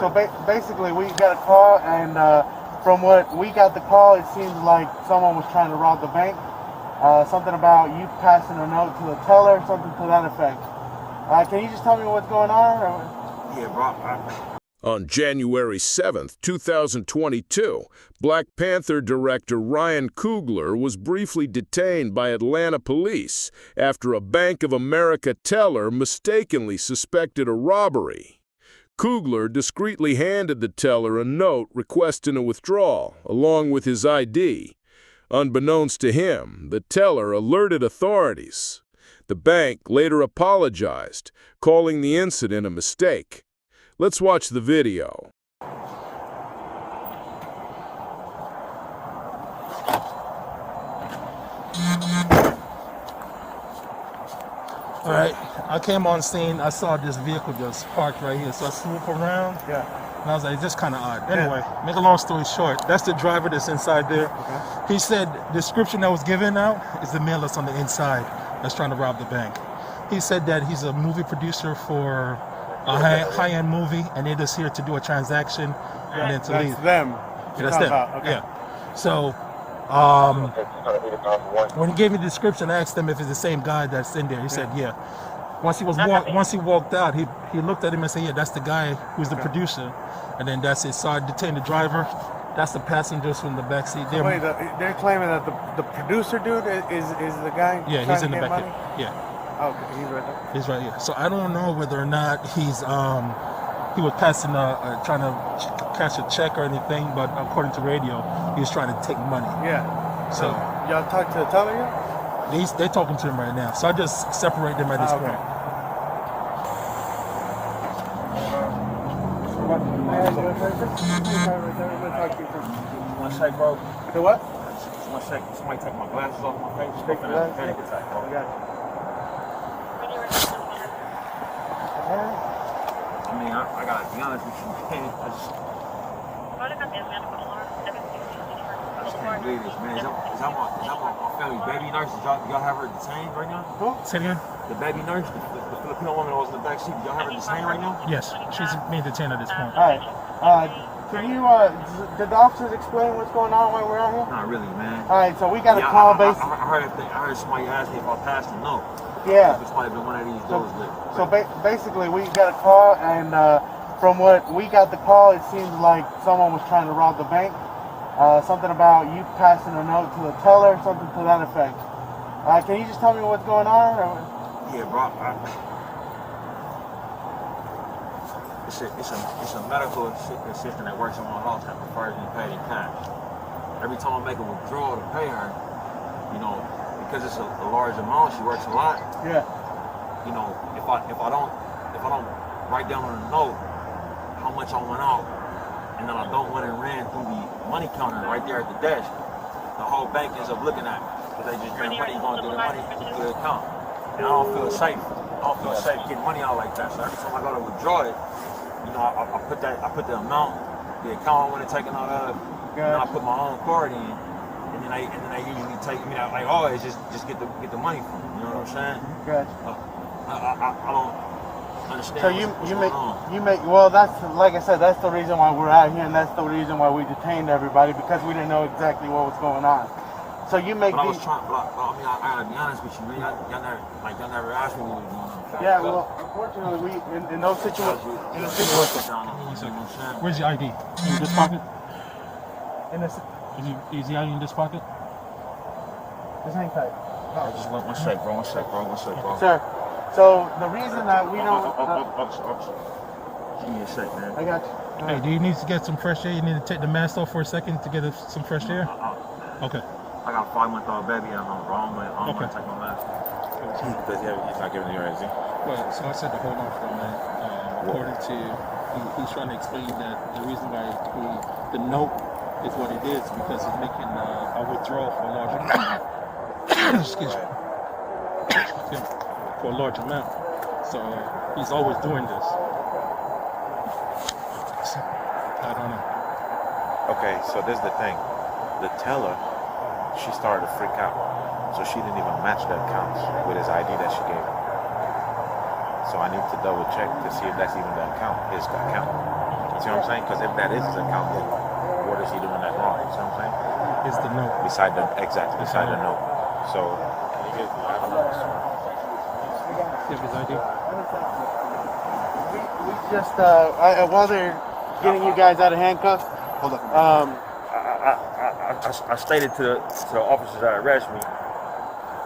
So basically, we got a call, and from what we got the call, it seems like someone was trying to rob the bank. Something about you passing a note to the teller, something to that effect. Can you just tell me what's going on? Yeah, bro. On January 7th, 2022, Black Panther director Ryan Coogler was briefly detained by Atlanta police after a Bank of America teller mistakenly suspected a robbery. Coogler discreetly handed the teller a note requesting a withdrawal, along with his ID. Unbeknownst to him, the teller alerted authorities. The bank later apologized, calling the incident a mistake. Let's watch the video. All right, I came on scene. I saw this vehicle just parked right here, so I swooped around. Yeah. And I was like, just kind of odd. Anyway, make a long story short, that's the driver that's inside there. Okay. He said the description that was given out is the male that's on the inside that's trying to rob the bank. He said that he's a movie producer for a high-end movie, and they're just here to do a transaction and then to leave. That's them. Yeah, that's them. Okay. Yeah. So, when he gave me the description, I asked him if it's the same guy that's in there. He said, yeah. Once he walked out, he looked at him and said, yeah, that's the guy who's the producer. And then that's it. So I detained the driver. That's the passengers from the back seat. They're claiming that the producer dude is the guy. Yeah, he's in the back. Yeah. Okay, he's right there. He's right here. So I don't know whether or not he was passing trying to cash a check or anything, but according to radio, he was trying to take money. Yeah. So y'all talked to the teller yet? They're talking to him right now. So I just separate them at this point. One sec, bro. The what? One sec. Somebody take my glasses off my face. Take the glasses? Panic attack, bro. I got you. I mean, I gotta be honest with you. I just can't believe this, man. Is that my family baby nurse? Did y'all have her detained right now? Who? Say it again? The baby nurse, the Filipino woman that was in the back seat. Did y'all have her detained right now? Yes, she's being detained at this point. All right. Can you, did the officers explain what's going on while we're out here? Not really, man. All right, so we got a call based. I heard somebody ask me if I passed a note. Yeah. This might have been one of these doors. So basically, we got a call, and from what we got the call, it seems like someone was trying to rob the bank. Something about you passing a note to the teller, something to that effect. Can you just tell me what's going on? Yeah, bro. It's a medical assistant that works in my house that prefers to be paid in cash. Every time I make a withdrawal to pay her, because it's a large amount, she works a lot. Yeah. If I don't write down on the note how much I went out, and then I don't want it ran through the money counter right there at the desk, the whole bank ends up looking at it because they just ran money going through the money into the account, and I don't feel safe. I don't feel safe getting money out like that. So every time I go to withdraw it, I put the amount, the account I want it taken out of, and then I put my own card in. And then they usually take me out like always just get the money from them. You know what I'm saying? Gotcha. I don't understand. So you make well. That's like I said. That's the reason why we're out here, and that's the reason why we detained everybody, because we didn't know exactly what was going on. So you make. But I gotta be honest with you, man. Y'all never asked me what was going on. Yeah. Well, unfortunately, in those situations. Where's your ID? In this pocket? Is the ID in this pocket? Just hang tight. Just one sec, bro. Sir, so the reason that we don't... Give me a sec, man. I got you. Hey, do you need to get some fresh air? You need to take the mask off for a second to get some fresh air? Okay. I got a 5-month-old baby at home, bro. I don't want to take my mask. He's not giving you anything. Well, so I said to hold on for a minute. According to, he's trying to explain that the reason why the note is what it is because he's making a withdrawal for a large amount. Excuse me. For a large amount. So he's always doing this. So, I don't know. Okay, so this is the thing. The teller, she started to freak out. So she didn't even match the accounts with his ID that she gave him. So I need to double check to see if that's even the account, his account. See what I'm saying? Because if that is his account, then what is he doing that wrong? You see what I'm saying? Is the note. Beside the note. So I don't know. Give his ID. We just while they're getting you guys out of handcuffs, hold on. I stated to the officers that arrested me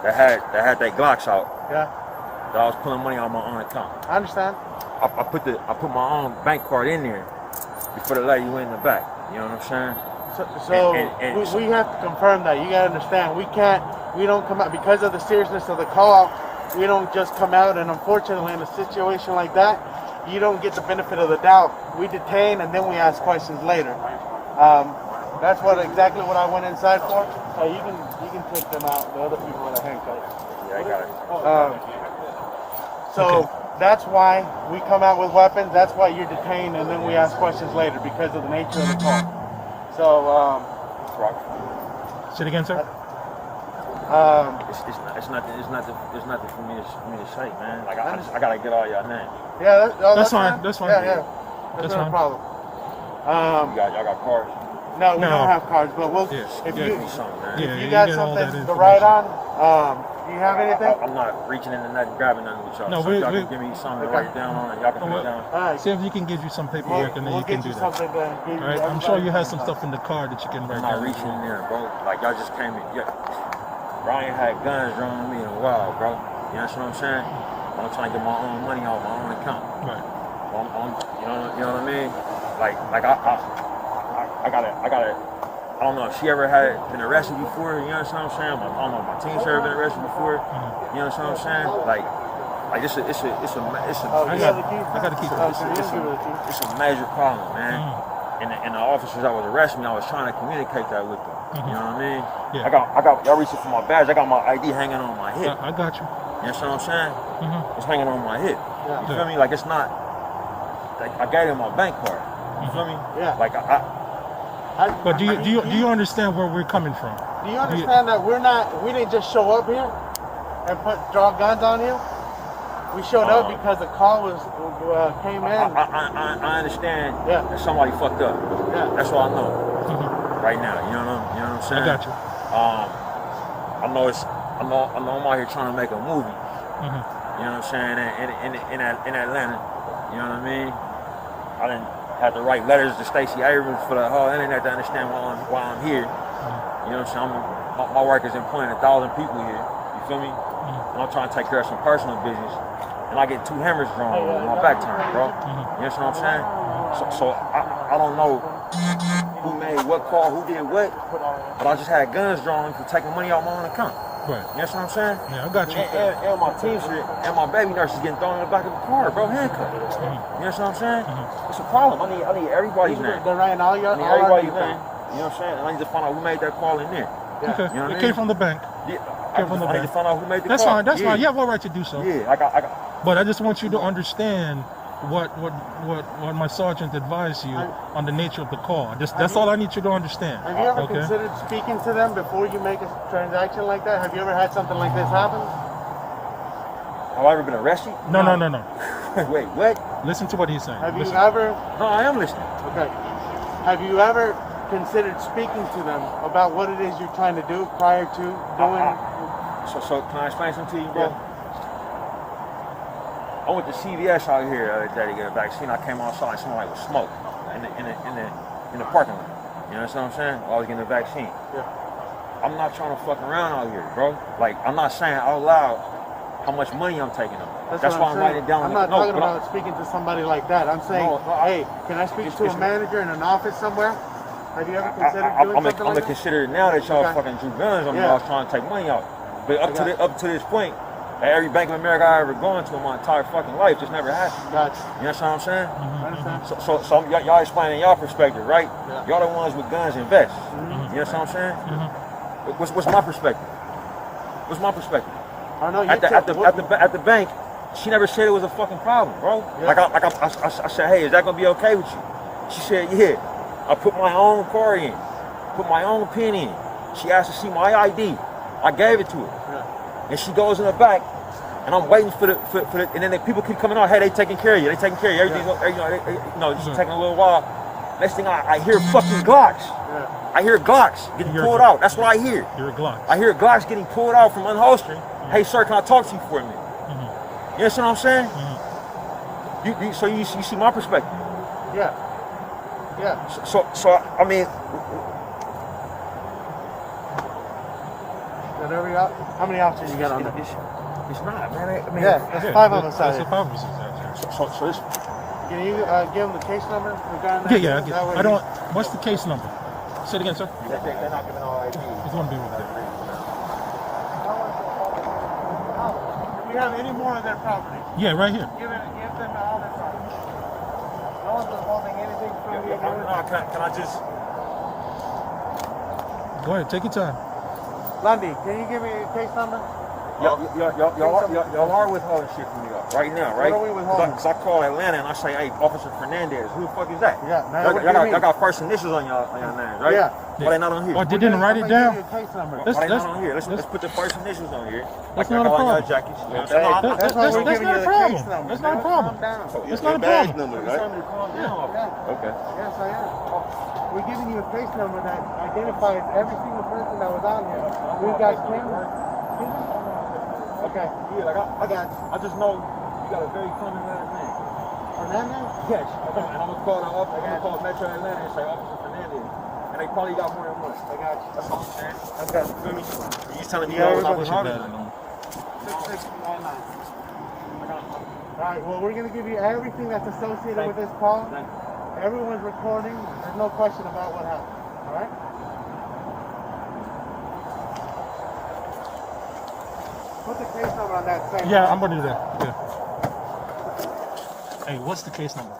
that had their Glocks out. Yeah, That I was pulling money on my own account. I understand. I put my own bank card in there before the lady went in the back. You know what I'm saying? So we have to confirm that. You gotta understand. We don't come out because of the seriousness of the call. We don't just come out, and unfortunately, in a situation like that, you don't get the benefit of the doubt. We detain and then we ask questions later. That's exactly what I went inside for. You can take them out. The other people are handcuffed. Yeah, I got it. So that's why we come out with weapons. That's why you're detained, and then we ask questions later because of the nature of the call. So, Say it again, sir. It's nothing for me to say, man. Like I gotta get all y'all names. Yeah, that's fine. That's fine. Yeah. That's That's no fine. problem. Y'all got cards? No, we No. don't have cards, but we'll. Yeah. If Give you me something, man. Yeah. you got get all that something to write information. on, do you have anything? I'm not reaching into nothing, grabbing nothing with y'all. No, so we- y'all we- can give me something to Okay. write down on, and y'all can put it down. All right. See if you can get you some paperwork, and then We'll you can get do you that. something to give All right. I'm sure you have some stuff in the car that you can write I'm not down. reaching in there, bro. Like y'all just came in. Yeah. Ryan had guns drawn on me in a while, bro. You know what I'm saying? I'm trying to get my own money off my own account. Right. You know what I mean? Like I got it. I don't know if she ever had been arrested before. You know what I'm saying? I don't know if my team's ever been arrested before. You know what I'm saying? Like it's a I got to keep it. it's a major problem, man. And the officers that was arresting me, I was trying to communicate that with them. You know what I mean? Yeah. I got y'all reaching for my badge. I got my ID hanging on my hip. I got you. You know what I'm saying? Mhm. It's hanging on my hip. You feel me? Like it's not. Like I gave him my bank card. You feel me? Yeah. Like But do you understand where we're coming from? Do you understand that we didn't just show up here and draw guns on you? We showed up because the call came in. I understand Yeah. that somebody fucked up. Yeah. That's all I know right now. You know what I'm saying? I got you. I know I'm out here trying to make a movie. You know what I'm saying? In Atlanta. You know what I mean? I didn't have to write letters to Stacey Abrams for the whole internet to understand why I'm here. You know what I'm saying? My work is employing 1,000 people here. You feel me? And I'm trying to take care of some personal business. And I get 2 hammers drawn on my back turn, bro. You know what I'm saying? So I don't know who made what call, who did what, but I just had guns drawn for taking money out my own account. Right. You know what I'm saying? Yeah, I got you. And my team shit and my baby nurse is getting thrown in the back of the car, bro, handcuffed. You know what I'm saying? It's a problem. I need everybody's name. They're writing all your. I need everybody's name. You know what I'm saying? And I need to find out who made that call in there. Okay. You know what It I came mean? from the bank. Yeah. Came from the I need bank. to find out who made the That's call. fine. That's fine. You have all right to do so. Yeah, I got. But I just want you to understand what my sergeant advised you on the nature of the call. That's all I need you to understand. Have you ever Okay? considered speaking to them before you make a transaction like that? Have you ever had something like this happen? Have I ever been arrested? No. Wait, what? Listen to what he's saying. Have you Listen. ever? No, I am listening. Okay. Have you ever considered speaking to them about what it is you're trying to do prior to doing? So can I explain something to you, bro? I went to CVS out here the other day to get a vaccine. I came outside and smelled like with smoke in the parking lot. You know what I'm saying? While I was getting the vaccine. Yeah. I'm not trying to fuck around out here, bro. Like I'm not saying out loud how much money I'm taking up. That's what why I'm writing it down. I'm not No, talking but about speaking to somebody like that. I'm saying, hey, can I speak to a manager in an office somewhere? Have you ever considered doing something I'm like gonna that? consider it now that y'all Okay. fucking drew guns on me. Yeah. I was trying to take money out. But up to this point, at every Bank of America I ever gone to in my entire fucking life, just never happened. Gotcha. You know what I'm saying? I understand. So y'all explaining y'all perspective, right? Yeah. Y'all the ones with guns and vests. You know what I'm saying? What's my perspective? What's my perspective? I know you At the bank, she never said it was a fucking problem, bro. Yeah. I said, hey, is that gonna be okay with you? She said, yeah. I put my own card in, put my own pin in. She asked to see my ID. I gave it to her. Yeah. And she goes in the back And I'm waiting for the, and then the people keep coming out. Hey, they taking care of you. They taking care of you. Everything's, it's taking a little while. Next thing I hear fucking Glocks. Yeah. I hear Glocks getting pulled out. That's what I hear. You're a Glock. I hear Glocks getting pulled out from unholstering. Hey, sir, can I talk to you for a minute? You understand what I'm saying? So you see my perspective. Yeah. Yeah. So I mean, how many officers you got on there? it's not, man. I mean, Yeah, there's 5 on the side. That's 5 of us out there. So this. Can you give them the case number regarding that? Yeah, I don't. What's the case number? Say it again, sir. They're not giving all IDs. There's one dude over there. Do we have any more of their property? Yeah, right here. Give them all their property. No one's withholding anything from you. Can I just? Go ahead, take your time. Lundy, can you give me a case number? Y'all are withholding shit from me right now, right? What are we withholding? Because I call Atlanta and I say, hey, Officer Fernandez, who the fuck is that? Yeah, man. Y'all got first initials on y'all names, right? Yeah. Why they not on here? Oh, they didn't write it down? Give you a case number. Why they not on here? Let's put the first initials on here. That's not a problem. Jackets. That's why we're giving you the case number. That's not a problem. That's not a badge problem. number, right? Okay. Yes, I am. We're giving you a case number that identifies every single person that was on here. We've got cameras. Okay. Yeah, I just know you got a very common last name. Fernandez? Yes. And I'm gonna call Metro Atlanta and say Officer Fernandez. And they probably got more than one. I got you. That's all I'm saying. Okay. You feel me? You just telling me Yeah, I was everybody hard. 6699. Alright, well, we're going to give you everything that's associated with this call. Everyone's recording. There's no question about what happened. Alright? Put the case number on that same. Yeah, I'm gonna do that. Yeah. Hey, what's the case number?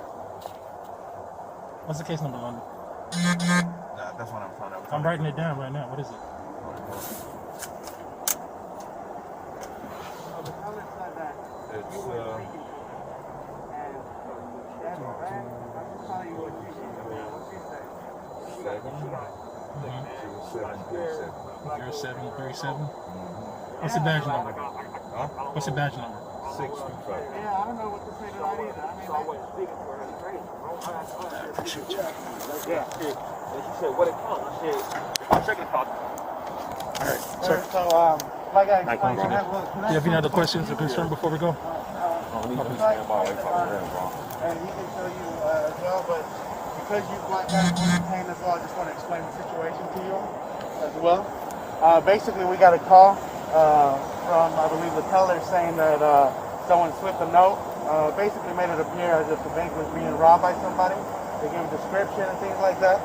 What's the case number, London? That's what I'm trying to. I'm writing it down right now. What is it? You're 737. What's the badge number? What's the badge number? 6. Yeah, I don't know what to say to that either. Yeah. She said, what it comes? I said, I'm checking about it. Alright, so, like I explained, Do you have any other questions or concerns before we go? and he can show you as well, but because you Black Panther were detained as well, I just want to explain the situation to you as well. Basically, we got a call from, I believe, the teller saying that someone slipped a note. Basically made it appear as if the bank was being robbed by somebody. They gave a description and things like that.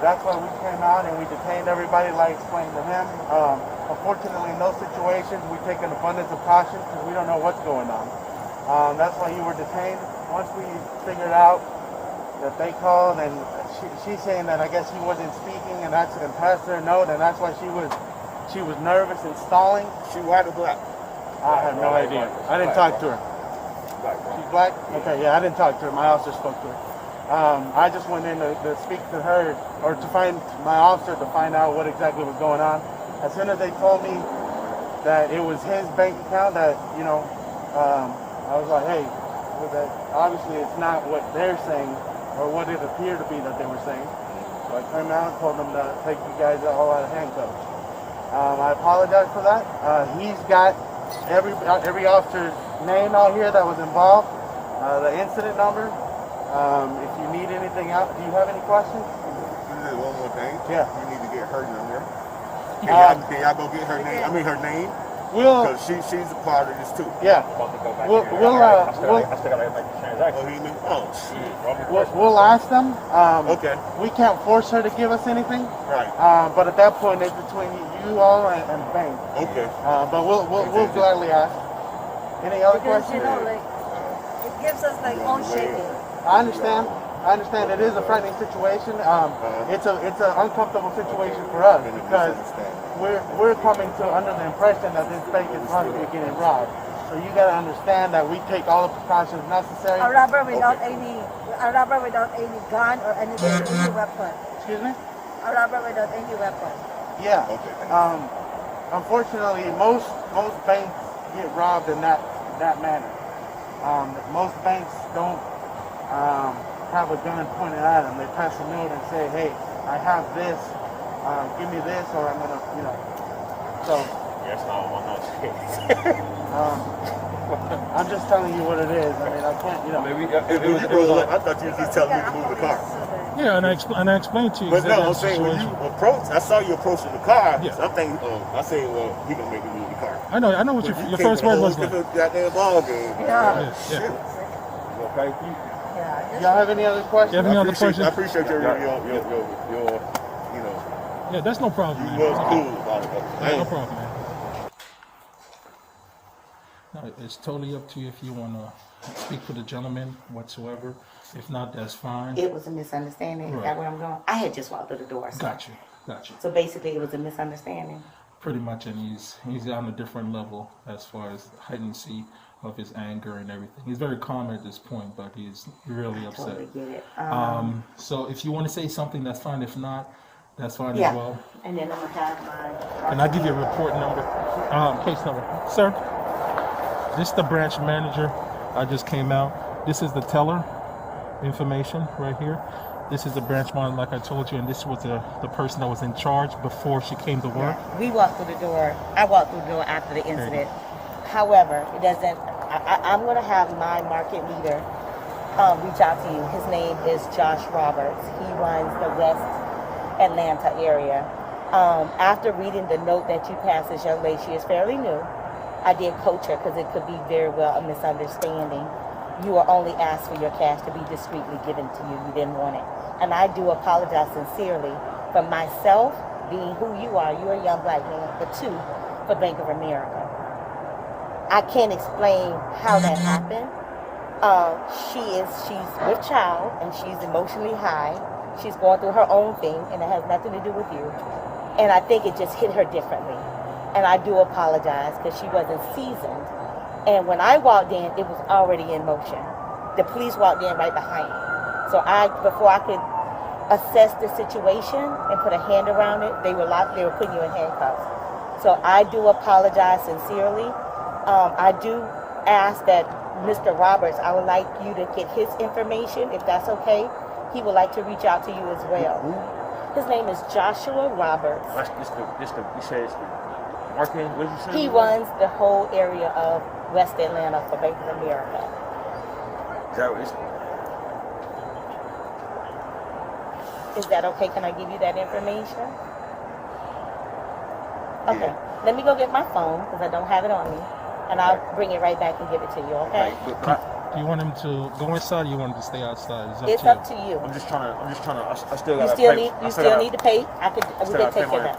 That's why we came out and we detained everybody, like I explained to him. Unfortunately, in those situations, we take an abundance of caution because we don't know what's going on. That's why you were detained. Once we figured out that they called and she's saying that I guess he wasn't speaking and passed her a note, and that's why she was nervous and stalling. She white or black? I have no idea. I didn't talk to her. She's black? Okay, yeah, I didn't talk to her. My officer spoke to her. I just went in to speak to her, or to find my officer to find out what exactly was going on. As soon as they told me that it was his bank account, that, I was like, hey, that obviously it's not what they're saying, or what it appeared to be that they were saying. So I came out and told them to take you guys all out of handcuffs. I apologize for that. He's got every officer's name out here that was involved, the incident number. If you need anything else, do you have any questions? One more thing. Yeah. You need to get her number. Can y'all go get her name? I mean her name. We'll. Because she's a part of this too. Yeah. We'll I still gotta make the transaction. Oh shit. We'll ask them. Okay. We can't force her to give us anything. Right. But at that point, it's between you all and the bank. Okay. But we'll gladly ask. Any other Because, questions? it gives us like own shaking. I understand. It is a frightening situation. It's an uncomfortable situation for us because we're coming to under the impression that this bank is possibly getting robbed. So you got to understand that we take all the precautions necessary. A robber without any gun or any weapon. Excuse me? A robber without any weapon. Yeah. Unfortunately, most banks get robbed in that manner. Most banks don't have a gun pointed at them. They pass a note and say, hey, I have this, give me this, or I'm gonna, so. That's not one of those. I'm just telling you what it is. I mean, I can't, Maybe I thought you were just telling me to move the car. Yeah, and I explained to you. But no, I'm that saying when you situation. approach, I saw you approaching the car. Yeah. So I'm thinking, I say, well, he gonna make me move the car. I know what your first word was. Like. Goddamn ball game. Yeah. Okay. Yeah. Y'all have any other questions? You have any other questions? I appreciate your Yeah, that's no problem, man. you was cool about it. Yeah, no problem, man. No, it's totally up to you if you want to speak to the gentleman whatsoever. If not, that's fine. It was a misunderstanding. Is that where I'm going? I had just walked through the door. So. Got you. So basically, it was a misunderstanding. Pretty much, and he's on a different level as far as heightency of his anger and everything. He's very calm at this point, but he's really upset. Totally get it. So if you want to say something, that's fine. If not, that's fine Yeah. as well. And then I'm gonna have my. Can I give you a report number? Case number. Sir, this is the branch manager. I just came out. This is the teller information right here. This is the branch manager, like I told you, and this was the person that was in charge before she came to work. We walked through the door. I walked through the door after the incident. However, it doesn't. I'm gonna have my market leader reach out to you. His name is Josh Roberts. He runs the West Atlanta area. After reading the note that you passed, this young lady, she is fairly new. I did coach her because it could be very well a misunderstanding. You are only asked for your cash to be discreetly given to you. You didn't want it. And I do apologize sincerely for myself being who you are. You're a young black man, but two, for Bank of America. I can't explain how that happened. She's with child and she's emotionally high. She's going through her own thing and it has nothing to do with you. And I think it just hit her differently. And I do apologize because she wasn't seasoned. And when I walked in, it was already in motion. The police walked in right behind me. So before I could assess the situation and put a hand around it, they were putting you in handcuffs. So I do apologize sincerely. I do ask that Mr. Roberts, I would like you to get his information, if that's okay. He would like to reach out to you as well. His name is Joshua Roberts. You said it's the marketing, what did you say? He runs the whole area of West Atlanta for Bank of America. Is that what it's? Is that okay? Can I give you that information? Okay. Let me go get my phone because I don't have it on me. And I'll bring it right back and give it to you, okay? Do you want him to go inside or you want him to stay outside? It's up to you. I'm just trying to, I still You got still need to pay. We can take care of that.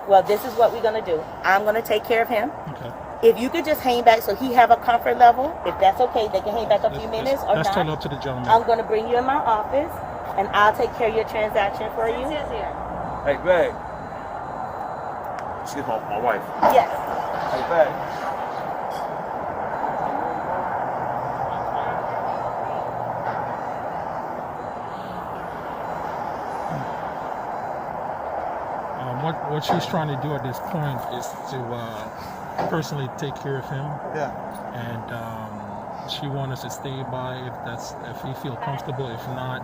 Well, this is what we're going to do. I'm going to take care of him. Okay. If you could just hang back so he have a comfort level, if that's okay, they can hang back a few minutes or that's not. totally up to the gentleman. I'm going to bring you in my office and I'll take care of your transaction for you. Hey, babe. Excuse my wife. Yes. Hey, babe. What she's trying to do at this point is to personally take care of him. Yeah. And she wants us to stay by if he feel comfortable. If not,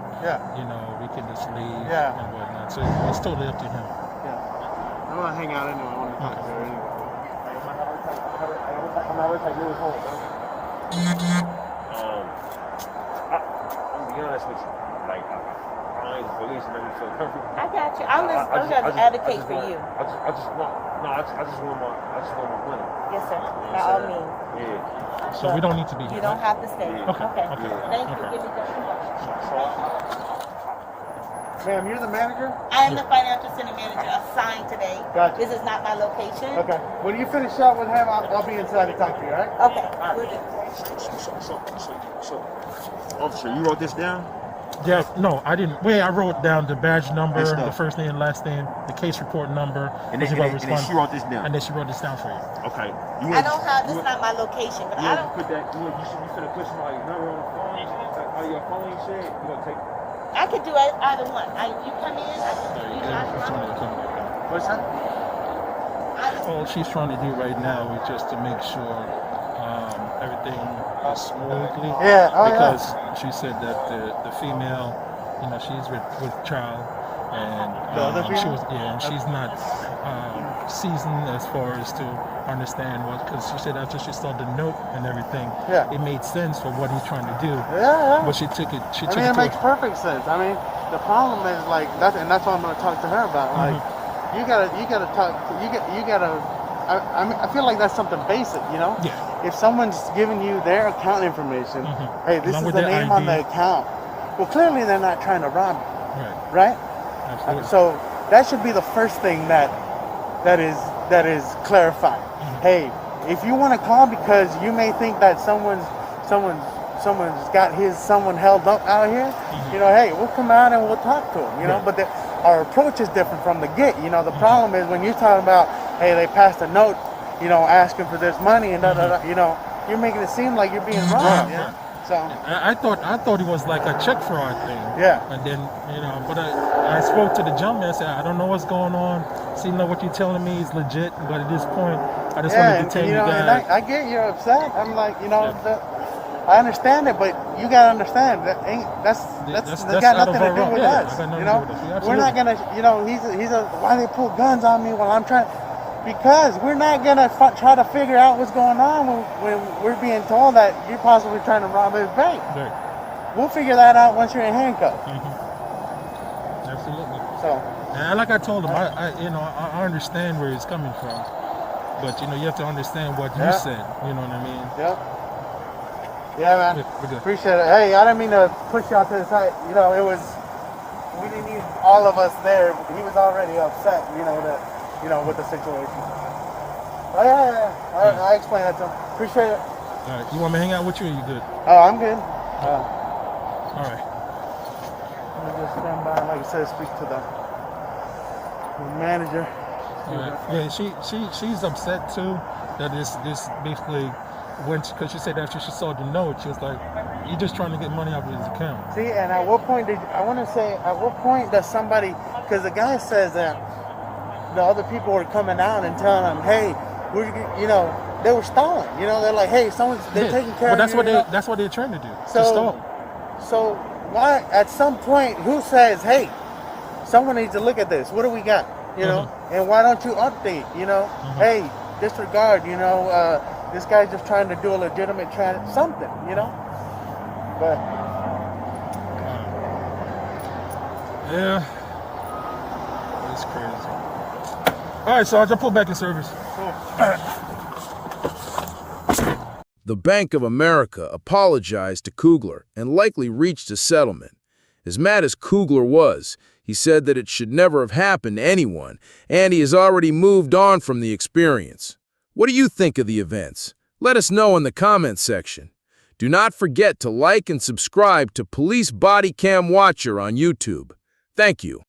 we can just leave and whatnot. So it's totally up to him. Yeah. I want to hang out anyway. I want to talk to her anyway. I'm not going to take you home, bro. I'm gonna be honest with you. Like, I ain't the police and make me feel comfortable. I got you. I'm going to advocate for you. I just want my money. Yes, sir. By all means. Yeah. So we don't need to be here. You don't have to stay. Okay. Thank you. Give me just a moment. Ma'am, you're the manager? I am the financial center manager assigned today. Gotcha. This is not my location. Okay. When you finish up with him, I'll be inside to talk to you, all right? Okay. We'll do. So, officer, you wrote this down? Yeah, no, I didn't. Wait, I wrote down the badge number, Good stuff. the first name, last name, the case report number. And then she wrote this down. And then she wrote this down for you. Okay. I don't have. This is not my location, but I don't. Put that. You finna put somebody's number on the phone. Like how your phone shit. You gonna take. I could do either one. You come in. I can do you. What's that? All she's trying to do right now is just to make sure everything was smoothly. Yeah, oh, because she said that the female, she's with child, and The other she female? was and she's not seasoned as far as to understand what, because she said after she saw the note and everything, Yeah. it made sense for what he's trying to do. Yeah. But she took it. She I took mean, it it to makes perfect sense. I mean, the problem is like that's what I'm going to talk to her about. Like, you gotta talk. You gotta. I mean, I feel like that's something basic, Yeah. If someone's giving you their account information, hey, this Along is with the their name on ID. the account. Well, clearly they're not trying to rob you, Right. right? Absolutely. So that should be the first thing that is clarified. Hey, if you want to call because you may think that someone's got someone held up out here, hey, we'll come out and we'll talk to them, Right. But our approach is different from the get. The problem is when you're talking about, hey, they passed a note, asking for this money and you're making it seem like you're being robbed. Right. So I thought it was like a check fraud thing. Yeah. And then but I spoke to the jumpman. I said, I don't know what's going on. Seems like what you're telling me is legit, but at this point, I just want to detain you and guys. I get you're upset. I'm like, I understand it, but you gotta understand that's got out of nothing to our do realm. with Yeah, us. I got nothing to do with us. Yeah, We're not gonna, he's a why they pull guns on me while I'm trying. Because we're not gonna try to figure out what's going on when we're being told that you're possibly trying to rob his bank. Right. We'll figure that out once you're in handcuffs. Absolutely. So. And like I told him, I understand where he's coming from, but you have to understand what you said. You know what I mean? Yeah. Yeah, man. Yeah, we're good. Appreciate it. Hey, I didn't mean to push you out to the side. We didn't need all of us there. He was already upset, with the situation. Oh, yeah. I explained that to him. Appreciate it. All right. You want me to hang out with you or you good? Oh, I'm good. All right. Let me just stand by, like I said, speak to the manager. All right. Yeah, she's upset too that this basically went, because she said after she saw the note, she was like, "You're just trying to get money out of his account." See, and at what point does somebody, because the guy says that the other people were coming out and telling him, hey, they were stalling. They're like, hey, they're taking care of you. That's what they're trying to do. So, to stall. So why, at some point, who says, hey, someone needs to look at this. What do we got? And why don't you update? Hey, disregard. This guy's just trying to do a legitimate something. But yeah, it's crazy. All right, Sarge, I'll pull back in service. The Bank of America apologized to Coogler and likely reached a settlement. As mad as Coogler was, he said that it should never have happened to anyone, and he has already moved on from the experience. What do you think of the events? Let us know in the comments section. Do not forget to like and subscribe to Police Bodycam Watcher on YouTube. Thank you.